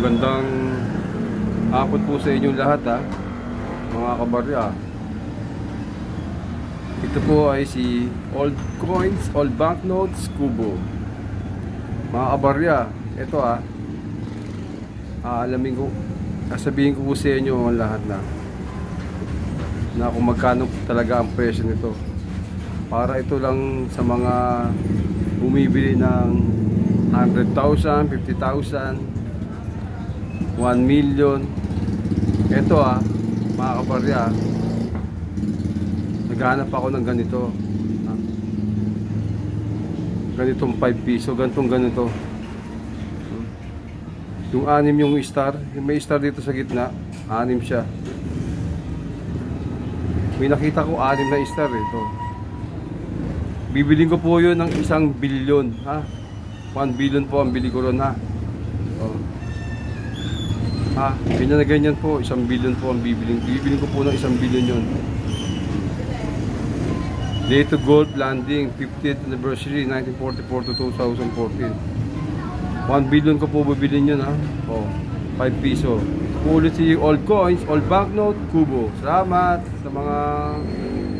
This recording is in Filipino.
Magandang hapon po sa inyong lahat mga kabarya. Ito po ay si Old Coins, Old Banknotes, Kubo. Mga kabarya, ito alamin ko, sasabihin ko po sa inyo ang lahat na kung magkano talaga ang presyo nito. Para ito lang sa mga bumibili ng 100,000, 50,000, 1 million. Ito mga kabarya, naghahanap ako ng ganito, ganitong 5 piso, ganito. Yung 6 yung star, may star dito sa gitna, 6 siya. May nakita ko 6 na star ito. Bibiling ko po yun ng 1 billion 1 billion po ang bili ko ron ganyan na ganyan po, 1 billion po ang bibiling ko po ng 1 billion yun. Day to Gold Landing 50th anniversary 1944 to 2014. 1 billion ko po bibilin yun 5 piso. Ulit si Old Coins, Old Banknote, Kubo. Salamat sa mga